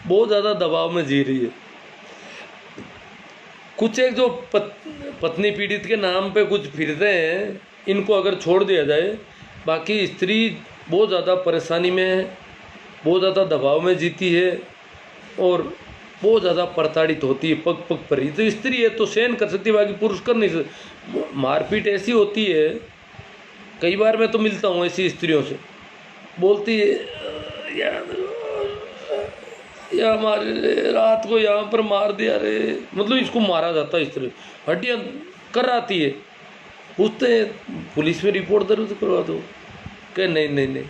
बहुत ज़्यादा दबाव में जी रही है। कुछ एक जो पत्नी पीड़ित के नाम पे कुछ फिरते हैं, इनको अगर छोड़ दिया जाए, बाकी स्त्री बहुत ज़्यादा परेशानी में है, बहुत ज़्यादा दबाव में जीती है और बहुत ज़्यादा प्रताड़ित होती है पग पग पर ही। तो स्त्री है तो सहन कर सकती है, बाकी पुरुष कर नहीं सकते। मारपीट ऐसी होती है, कई बार मैं तो मिलता हूँ ऐसी स्त्रियों से, बोलती है या हमारे रात को यहाँ पर मार दिया रे, मतलब इसको मारा जाता है, स्त्री हड्डियाँ कर आती है। पूछते हैं पुलिस में रिपोर्ट दर्ज करवा दो, कहे नहीं नहीं नहीं,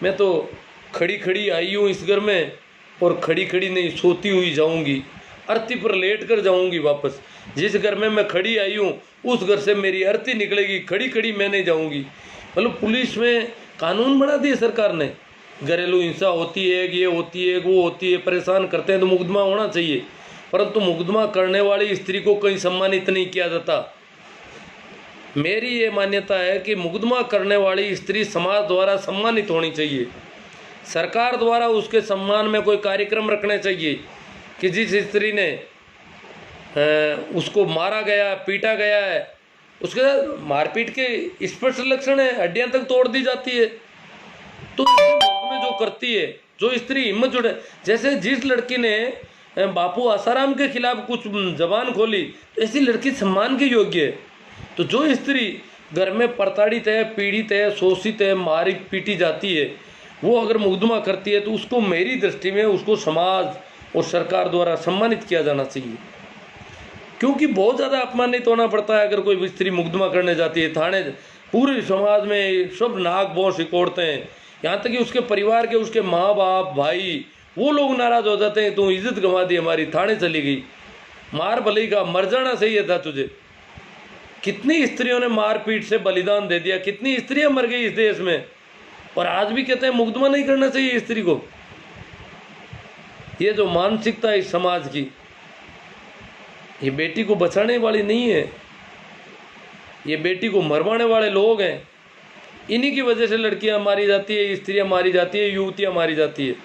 मैं तो खड़ी खड़ी आई हूँ इस घर में और खड़ी खड़ी नहीं सोती हुई जाऊँगी, अर्थी पर लेट कर जाऊँगी वापस। जिस घर में मैं खड़ी आई हूँ उस घर से मेरी अर्थी निकलेगी, खड़ी खड़ी मैं नहीं जाऊँगी। मतलब पुलिस में कानून बना दिए सरकार ने, घरेलू हिंसा होती है, ये होती है, वो होती है, परेशान करते हैं तो मुकदमा होना चाहिए, परंतु मुकदमा करने वाली स्त्री को कहीं सम्मानित नहीं किया जाता। मेरी ये मान्यता है कि मुकदमा करने वाली स्त्री समाज द्वारा सम्मानित होनी चाहिए। सरकार द्वारा उसके सम्मान में कोई कार्यक्रम रखने चाहिए कि जिस स्त्री ने उसको मारा गया, पीटा गया है, उसके मारपीट के स्पष्ट लक्षण है, हड्डियां तक तोड़ दी जाती है, तो में जो करती है, जो स्त्री हिम्मत जुड़े, जैसे जिस लड़की ने बापू आसाराम के खिलाफ कुछ जबान खोली, तो ऐसी लड़की सम्मान के योग्य है। तो जो स्त्री घर में प्रताड़ित है, पीड़ित है, शोषित है, मारी पीटी जाती है, वो अगर मुकदमा करती है तो उसको मेरी दृष्टि में उसको समाज और सरकार द्वारा सम्मानित किया जाना चाहिए, क्योंकि बहुत ज़्यादा अपमानित होना पड़ता है अगर कोई स्त्री मुकदमा करने जाती है। थाने पूरे समाज में सब नाक भौं सिकोड़ते हैं, यहाँ तक कि उसके परिवार के, उसके माँ बाप, भाई, वो लोग नाराज हो जाते हैं, तू इज्जत गंवा दी हमारी, थाने चली गई, मार भले का, मर जाना सही था तुझे। कितनी स्त्रियों ने मारपीट से बलिदान दे दिया, कितनी स्त्रियां मर गई इस देश में, और आज भी कहते हैं मुकदमा नहीं करना चाहिए स्त्री को। ये जो मानसिकता है इस समाज की, ये बेटी को बचाने वाली नहीं है, ये बेटी को मरवाने वाले लोग हैं। इन्हीं की वजह से लड़कियां मारी जाती है, स्त्रियां मारी जाती है, युवतियां मारी जाती है।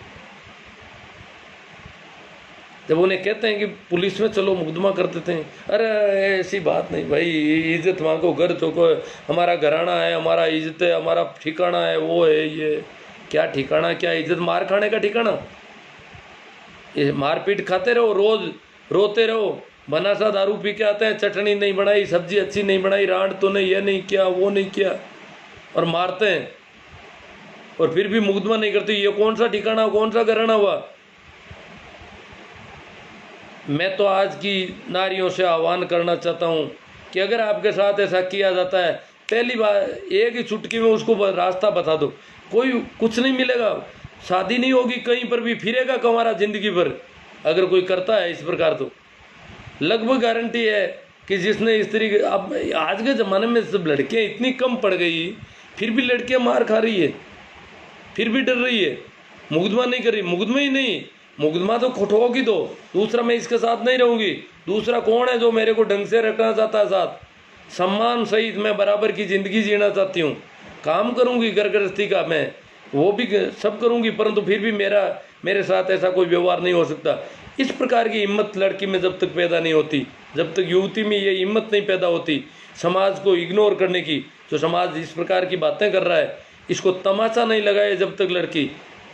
जब उन्हें कहते हैं कि पुलिस में चलो मुकदमा कर देते हैं, अरे ऐसी बात नहीं भाई, इज्जत मांगो, घर चौको, हमारा घराना है, हमारा इज्जत है, हमारा ठिकाना है, वो है, ये क्या ठिकाना, क्या इज्जत, मार खाने का ठिकाना। ये मारपीट खाते रहो, रोज रोते रहो, बना सा दारू पी के आते हैं, चटनी नहीं बनाई, सब्जी अच्छी नहीं बनाई, रांड तो नहीं, ये नहीं किया, वो नहीं किया, और मारते हैं, और फिर भी मुकदमा नहीं करते। ये कौन सा ठिकाना, कौन सा घराना हुआ। मैं तो आज की नारियों से आह्वान करना चाहता हूँ कि अगर आपके साथ ऐसा किया जाता है, पहली बार एक ही चुटकी में उसको रास्ता बता दो, कोई कुछ नहीं मिलेगा, शादी नहीं होगी, कहीं पर भी फिरेगा कमारा जिंदगी भर। अगर कोई करता है इस प्रकार तो लगभग गारंटी है कि जिसने स्त्री, अब आज के ज़माने में सब लड़कियाँ इतनी कम पड़ गई, फिर भी लड़कियाँ मार खा रही है, फिर भी डर रही है, मुकदमा नहीं कर रही। मुकदमा ही नहीं, मुकदमा तो ठोक ही दो, दूसरा मैं इसके साथ नहीं रहूँगी, दूसरा कौन है जो मेरे को ढंग से रखना चाहता है साथ, सम्मान सहित मैं बराबर की ज़िंदगी जीना चाहती हूँ, काम करूँगी घर गृहस्थी का, मैं वो भी सब करूँगी, परंतु फिर भी मेरे साथ ऐसा कोई व्यवहार नहीं हो सकता। इस प्रकार की हिम्मत लड़की में जब तक पैदा नहीं होती, जब तक युवती में ये हिम्मत नहीं पैदा होती समाज को इग्नोर करने की, जो समाज इस प्रकार की बातें कर रहा है, इसको तमाचा नहीं लगाए जब तक लड़की,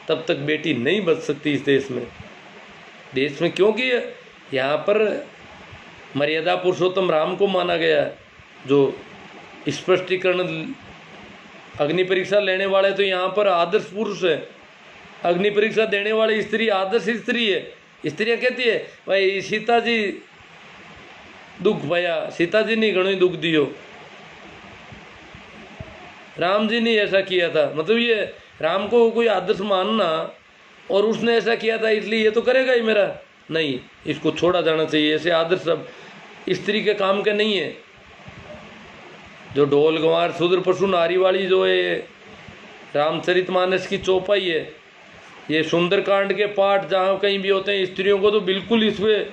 तब तक बेटी नहीं बच सकती इस देश में। क्योंकि यहाँ पर मर्यादा पुरुषोत्तम राम को माना गया है, जो स्पष्टीकरण अग्नि परीक्षा लेने वाले तो यहाँ पर आदर्श पुरुष है, अग्नि परीक्षा देने वाली स्त्री आदर्श स्त्री है। स्त्रियाँ कहती है भाई सीता जी दुख भया, सीता जी ने घणो दुख दियो, राम जी ने ऐसा किया था, मतलब ये राम को कोई आदर्श मानना और उसने ऐसा किया था इसलिए ये तो करेगा ही मेरा, नहीं, इसको छोड़ा जाना चाहिए। ऐसे आदर्श सब स्त्री के काम के नहीं है। जो ढोल गंवार शूद्र पशु नारी वाली जो है रामचरितमानस की चौपाई है, ये सुंदरकांड के पाठ जहाँ कहीं भी होते हैं, स्त्रियों को तो बिल्कुल इसमें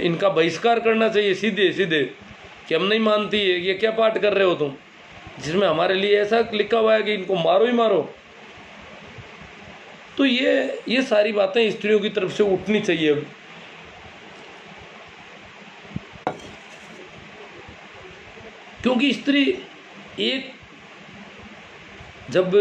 इनका बहिष्कार करना चाहिए सीधे सीधे, कि हम नहीं मानती है, ये क्या पाठ कर रहे हो तुम, जिसमें हमारे लिए ऐसा लिखा हुआ है कि इनको मारो ही मारो। तो ये सारी बातें स्त्रियों की तरफ से उठनी चाहिए अब। क्योंकि स्त्री एक, जब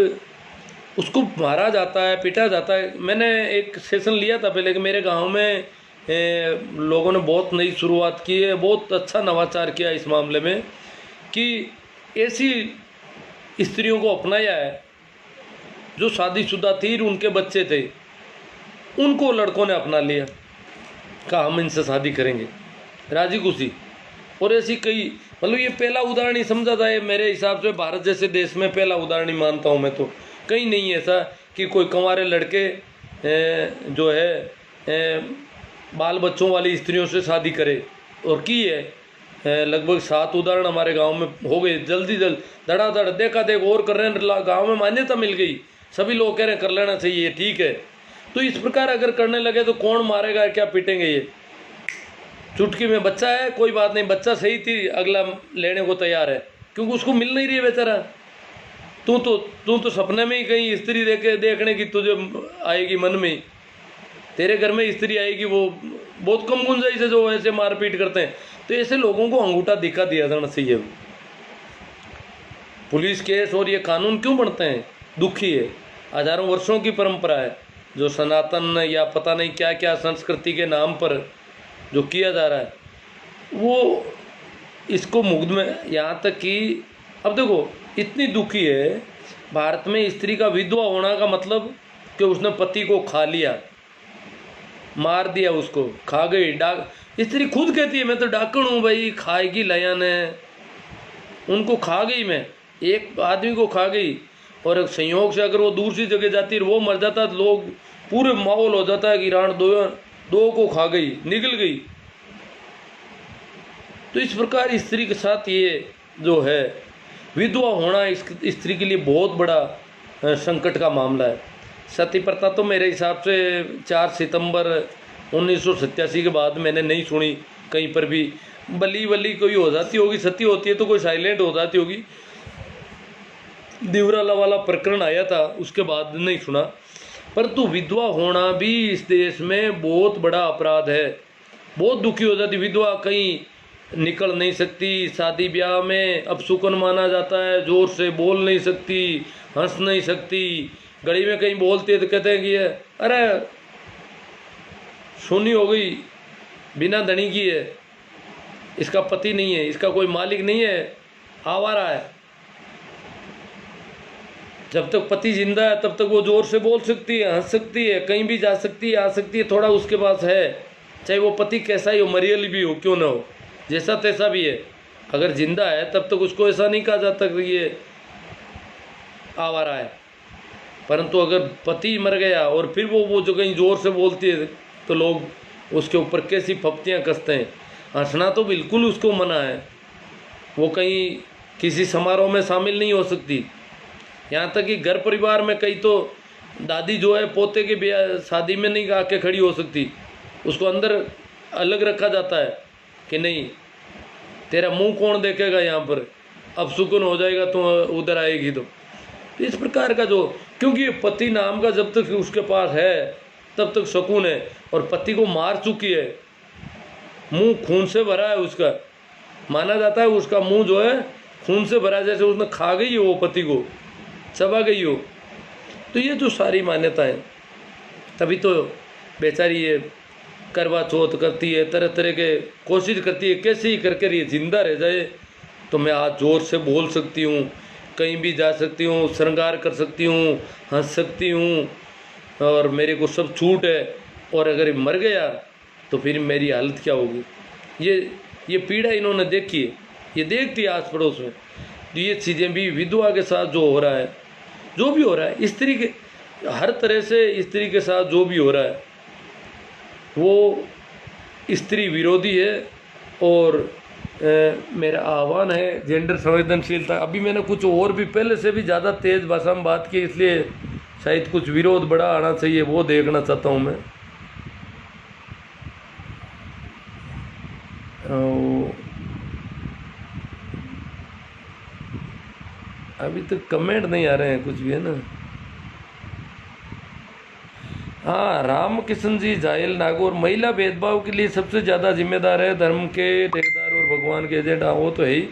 उसको मारा जाता है, पीटा जाता है। मैंने एक सेशन लिया था पहले कि मेरे गांव में लोगों ने बहुत नई शुरुआत की है, बहुत अच्छा नवाचार किया इस मामले में कि ऐसी स्त्रियों को अपनाया है जो शादीशुदा थी, उनके बच्चे थे, उनको लड़कों ने अपना लिया, कहा हम इनसे शादी करेंगे, राजी खुशी। और ऐसी कई, मतलब ये पहला उदाहरण ही समझा जाए मेरे हिसाब से, भारत जैसे देश में पहला उदाहरण ही मानता हूँ मैं। तो कहीं नहीं ऐसा कि कोई कंवारे लड़के जो है बाल बच्चों वाली स्त्रियों से शादी करे, और की है लगभग 7 उदाहरण हमारे गांव में हो गए, जल्दी धड़ाधड़, देखा देख और कर रहे हैं, गांव में मान्यता मिल गई, सभी लोग कह रहे हैं कर लेना चाहिए, ठीक है। तो इस प्रकार अगर करने लगे तो कौन मारेगा, क्या पीटेंगे? ये चुटकी में बच्चा है, कोई बात नहीं, बच्चा सही थी, अगला लेने को तैयार है, क्योंकि उसको मिल नहीं रही है बेचारा। तू तो सपने में ही कहीं स्त्री देखने की तुझे आएगी मन में, तेरे घर में स्त्री आएगी, वो बहुत कम गुंजाइश है जो ऐसे मारपीट करते हैं। तो ऐसे लोगों को अंगूठा दिखा दिया जाना चाहिए। पुलिस केस और ये कानून क्यों बनते हैं? दुखी है, हजारों वर्षों की परंपरा है, जो सनातन या पता नहीं क्या क्या संस्कृति के नाम पर जो किया जा रहा है, वो इसको मुग्ध में, यहाँ तक कि अब देखो इतनी दुखी है भारत में स्त्री का विधवा होना का मतलब कि उसने पति को खा लिया, मार दिया, उसको खा गई। स्त्री खुद कहती है मैं तो डाकण हूँ भाई, खाएगी लया ने, उनको खा गई, मैं एक आदमी को खा गई। और संयोग से अगर वो दूसरी जगह जाती और वो मर जाता तो लोग पूरे माहौल हो जाता है कि राण दो को खा गई, निकल गई। तो इस प्रकार स्त्री के साथ ये जो है विधवा होना स्त्री के लिए बहुत बड़ा संकट का मामला है। सती प्रथा तो मेरे हिसाब से 4 सितंबर 1987 के बाद मैंने नहीं सुनी कहीं पर भी। बली बली कोई हो जाती होगी, सती होती है तो कोई साइलेंट हो जाती होगी। दिवराला वाला प्रकरण आया था उसके बाद नहीं सुना। परंतु विधवा होना भी इस देश में बहुत बड़ा अपराध है। बहुत दुखी हो जाती विधवा, कहीं निकल नहीं सकती, शादी ब्याह में अपशुकन माना जाता है, जोर से बोल नहीं सकती, हंस नहीं सकती, गली में कहीं बोलती है तो कहते हैं कि अरे सुनी हो गई, बिना धनी की है, इसका पति नहीं है, इसका कोई मालिक नहीं है, आवारा है। जब तक पति जिंदा है तब तक वो जोर से बोल सकती है, हंस सकती है, कहीं भी जा सकती है, आ सकती है, थोड़ा उसके पास है, चाहे वो पति कैसा ही हो, मरियल भी हो, क्यों ना हो, जैसा तैसा भी है, अगर जिंदा है तब तक उसको ऐसा नहीं कहा जाता कि ये आवारा है। परंतु अगर पति मर गया और फिर वो जो कहीं जोर से बोलती है तो लोग उसके ऊपर कैसी फप्तियाँ कसते हैं। हंसना तो बिल्कुल उसको मना है, वो कहीं किसी समारोह में शामिल नहीं हो सकती। यहाँ तक कि घर परिवार में कई तो दादी जो है पोते के ब्याह शादी में नहीं आके खड़ी हो सकती, उसको अंदर अलग रखा जाता है कि नहीं तेरा मुंह कौन देखेगा, यहाँ पर अब सुकून हो जाएगा तो उधर आएगी। तो इस प्रकार का जो, क्योंकि पति नाम का जब तक उसके पास है तब तक सुकून है, और पति को मार चुकी है, मुंह खून से भरा है उसका, माना जाता है उसका मुंह जो है खून से भरा, जैसे उसने खा गई है वो पति को, चबा गई हो। तो ये जो सारी मान्यताएं, तभी तो बेचारी ये करवा चौथ करती है, तरह तरह के कोशिश करती है कैसे ही करके ये जिंदा रह जाए। तो मैं आज जोर से बोल सकती हूँ, कहीं भी जा सकती हूँ, श्रृंगार कर सकती हूँ, हंस सकती हूँ, और मेरे को सब छूट है। और अगर मर गया तो फिर मेरी हालत क्या होगी? ये पीड़ा इन्होंने देखी है, ये देखती है आस पड़ोस में। तो ये चीज़ें भी विधवा के साथ जो हो रहा है, जो भी हो रहा है, स्त्री के हर तरह से स्त्री के साथ जो भी हो रहा है वो स्त्री विरोधी है। और मेरा आह्वान है जेंडर संवेदनशीलता। अभी मैंने कुछ और भी पहले से भी ज़्यादा तेज़ भाषा में बात की, इसलिए शायद कुछ विरोध बड़ा आना चाहिए, वो देखना चाहता हूँ मैं। अभी तक कमेंट नहीं आ रहे हैं कुछ भी, है ना। हाँ, रामकिशन जी जायल नागौर, महिला भेदभाव के लिए सबसे ज़्यादा जिम्मेदार है धर्म के ठेकेदार और भगवान के एजेंट। हाँ, वो तो है ही।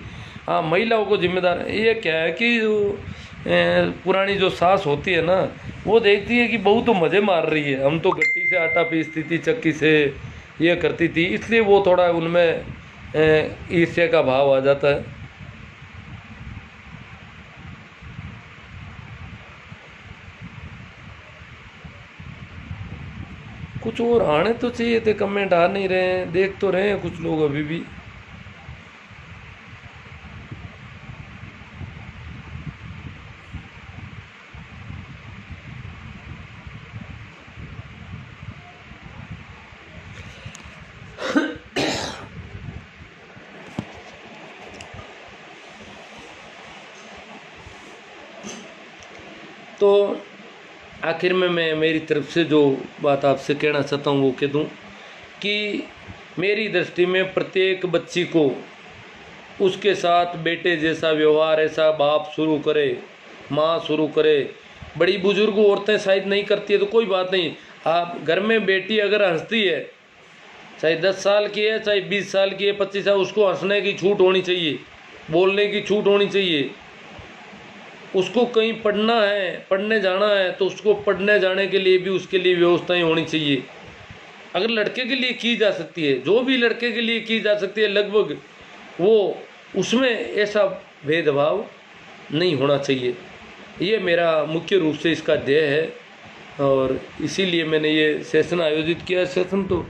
हाँ, महिलाओं को जिम्मेदार है। ये क्या है कि जो पुरानी जो सास होती है ना, वो देखती है कि बहू तो मज़े मार रही है, हम तो गट्टी से आटा पीसती थी, चक्की से ये करती थी, इसलिए वो थोड़ा उनमें ईर्ष्या का भाव आ जाता है। कुछ और आने तो चाहिए थे, कमेंट आ नहीं रहे हैं, देख तो रहे हैं कुछ लोग अभी भी। तो आखिर में मैं मेरी तरफ से जो बात आपसे कहना चाहता हूँ वो कह दूँ कि मेरी दृष्टि में प्रत्येक बच्ची को उसके साथ बेटे जैसा व्यवहार ऐसा बाप शुरू करे, माँ शुरू करे। बड़ी बुजुर्ग औरतें शायद नहीं करती है तो कोई बात नहीं, आप घर में बेटी अगर हंसती है, चाहे 10 साल की है, चाहे 20 साल की है, 25 साल, उसको हंसने की छूट होनी चाहिए, बोलने की छूट होनी चाहिए। उसको कहीं पढ़ना है, पढ़ने जाना है, तो उसको पढ़ने जाने के लिए भी उसके लिए व्यवस्थाएं होनी चाहिए। अगर लड़के के लिए की जा सकती है, जो भी लड़के के लिए की जा सकती है लगभग, वो उसमें ऐसा भेदभाव नहीं होना चाहिए। ये मेरा मुख्य रूप से इसका ध्येय है और इसीलिए मैंने ये सेशन आयोजित किया। सेशन तो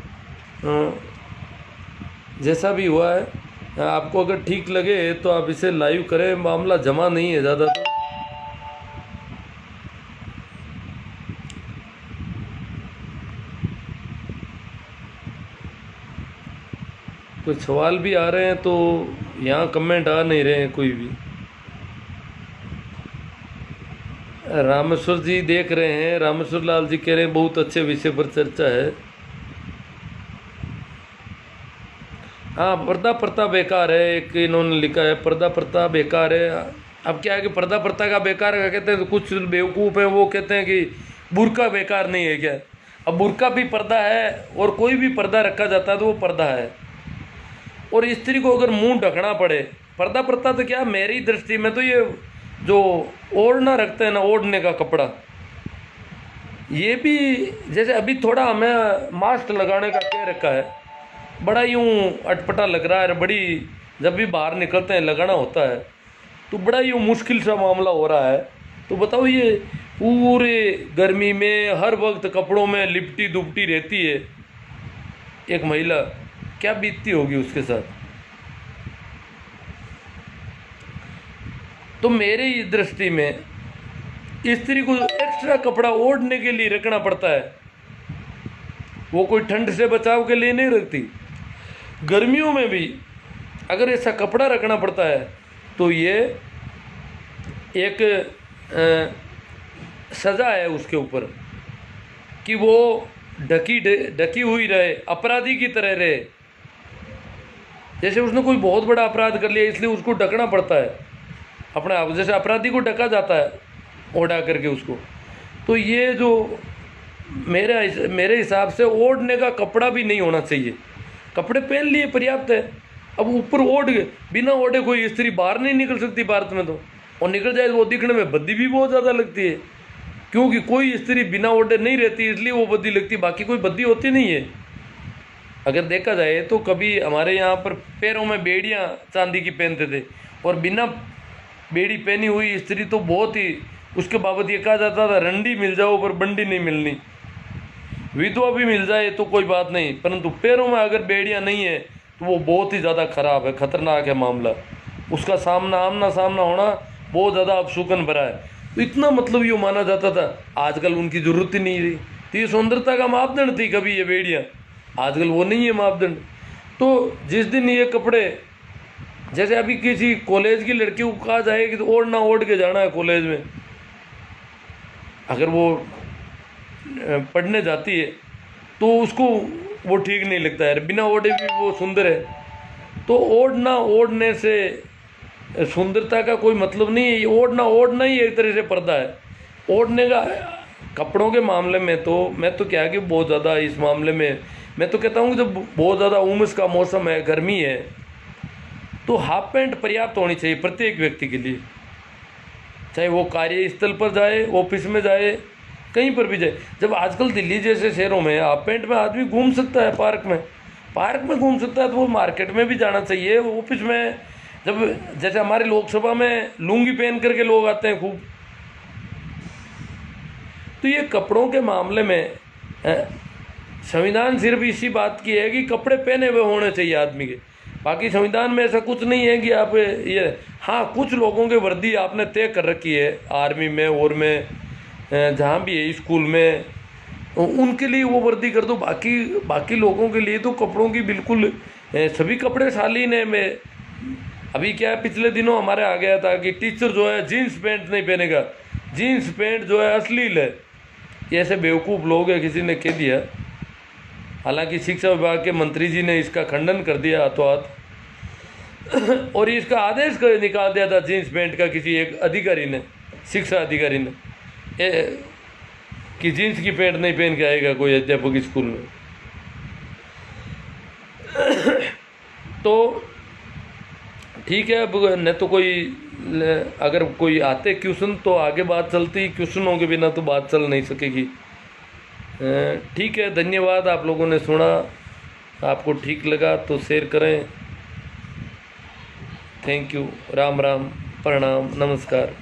जैसा भी हुआ है, आपको अगर ठीक लगे तो आप इसे लाइव करें, मामला जमा नहीं है ज़्यादा। तो कुछ सवाल भी आ रहे हैं तो यहाँ कमेंट आ नहीं रहे हैं कोई भी। रामेश्वर जी देख रहे हैं, रामेश्वर लाल जी कह रहे हैं बहुत अच्छे विषय पर चर्चा है। हाँ, पर्दा प्रथा बेकार है, एक इन्होंने लिखा है पर्दा प्रथा बेकार है। अब क्या है कि पर्दा प्रथा का बेकार का कहते हैं तो कुछ बेवकूफ़ हैं वो कहते हैं कि बुर्का बेकार नहीं है क्या। अब बुर्का भी पर्दा है और कोई भी पर्दा रखा जाता है तो वो पर्दा है। और स्त्री को अगर मुंह ढकना पड़े, पर्दा प्रथा तो क्या, मेरी दृष्टि में तो ये जो ओढ़ना रखते हैं ना, ओढ़ने का कपड़ा, ये भी जैसे अभी थोड़ा हमें मास्क लगाने का कह रखा है, बड़ा यूँ अटपटा लग रहा है, बड़ी जब भी बाहर निकलते हैं लगाना होता है तो बड़ा यूँ मुश्किल सा मामला हो रहा है। तो बताओ ये पूरे गर्मी में हर वक्त कपड़ों में लिपटी दुपटी रहती है एक महिला, क्या बीतती होगी उसके साथ। तो मेरी दृष्टि में स्त्री को एक्स्ट्रा कपड़ा ओढ़ने के लिए रखना पड़ता है, वो कोई ठंड से बचाव के लिए नहीं रखती। गर्मियों में भी अगर ऐसा कपड़ा रखना पड़ता है तो ये एक सज़ा है उसके ऊपर कि वो ढकी हुई रहे, अपराधी की तरह रहे। जैसे उसने कोई बहुत बड़ा अपराध कर लिया इसलिए उसको ढकना पड़ता है अपने आप, जैसे अपराधी को ढका जाता है ओढ़ा करके उसको। तो ये जो मेरे हिसाब से ओढ़ने का कपड़ा भी नहीं होना चाहिए। कपड़े पहन लिए पर्याप्त है, अब ऊपर ओढ़ बिना ओढ़े कोई स्त्री बाहर नहीं निकल सकती भारत में तो, और निकल जाए तो वो दिखने में बद्दी भी बहुत ज़्यादा लगती है, क्योंकि कोई स्त्री बिना ओढ़े नहीं रहती इसलिए वो बद्दी लगती, बाकी कोई बद्दी होती नहीं है। अगर देखा जाए तो कभी हमारे यहाँ पर पैरों में बेड़ियाँ चांदी की पहनते थे, और बिना बेड़ी पहनी हुई स्त्री तो बहुत ही, उसके बाबत ये कहा जाता था रंडी मिल जाओ पर बंडी नहीं मिलनी, विधवा भी मिल जाए तो कोई बात नहीं, परंतु पैरों में अगर बेड़ियाँ नहीं है तो वो बहुत ही ज़्यादा खराब है, खतरनाक है मामला। उसका आमना सामना होना बहुत ज़्यादा अपशुकन भरा है। तो इतना मतलब ये माना जाता था, आजकल उनकी ज़रूरत ही नहीं रही। तो ये सुंदरता का मापदंड थी कभी ये बेड़ियाँ, आजकल वो नहीं है मापदंड। तो जिस दिन ये कपड़े, जैसे अभी किसी कॉलेज की लड़की को कहा जाए कि तो ओढ़ना ओढ़ के जाना है कॉलेज में, अगर वो पढ़ने जाती है तो उसको वो ठीक नहीं लगता है, बिना ओढ़े भी वो सुंदर है। तो ओढ़ना ओढ़ने से सुंदरता का कोई मतलब नहीं है, ये ओढ़ना ही एक तरह से पर्दा है। ओढ़ने का कपड़ों के मामले में तो मैं तो क्या कि बहुत ज़्यादा इस मामले में मैं तो कहता हूँ कि जब बहुत ज़्यादा उमस का मौसम है, गर्मी है, तो हाफ पैंट पर्याप्त होनी चाहिए प्रत्येक व्यक्ति के लिए, चाहे वो कार्यस्थल पर जाए, ऑफिस में जाए, कहीं पर भी जाए। जब आजकल दिल्ली जैसे शहरों में हाफ पैंट में आदमी घूम सकता है, पार्क में घूम सकता है, तो वो मार्केट में भी जाना चाहिए, ऑफिस में। जब जैसे हमारे लोकसभा में लुंगी पहन करके लोग आते हैं खूब, तो ये कपड़ों के मामले में संविधान सिर्फ इसी बात की है कि कपड़े पहने हुए होने चाहिए आदमी के। बाकी संविधान में ऐसा कुछ नहीं है कि आप ये, हाँ कुछ लोगों के वर्दी आपने तय कर रखी है, आर्मी में और में जहाँ भी है, स्कूल में, उनके लिए वो वर्दी कर दो। बाकी लोगों के लिए तो कपड़ों की बिल्कुल सभी कपड़े शालीन है। मैं अभी क्या है, पिछले दिनों हमारे आ गया था कि टीचर जो है जीन्स पैंट नहीं पहनेगा, जीन्स पैंट जो है अश्लील है। ये ऐसे बेवकूफ़ लोग हैं, किसी ने कह दिया। हालांकि शिक्षा विभाग के मंत्री जी ने इसका खंडन कर दिया हाथों हाथ और इसका आदेश निकाल दिया था जीन्स पैंट का किसी एक अधिकारी ने, शिक्षा अधिकारी ने, कि जीन्स की पैंट नहीं पहन के आएगा कोई अध्यापक स्कूल में। तो ठीक है, अब न तो कोई, अगर कोई आते क्वेश्चन तो आगे बात चलती, क्वेश्चनों के बिना तो बात चल नहीं सकेगी। ठीक है, धन्यवाद। आप लोगों ने सुना, आपको ठीक लगा तो शेयर करें। Thank you. राम राम, प्रणाम, नमस्कार।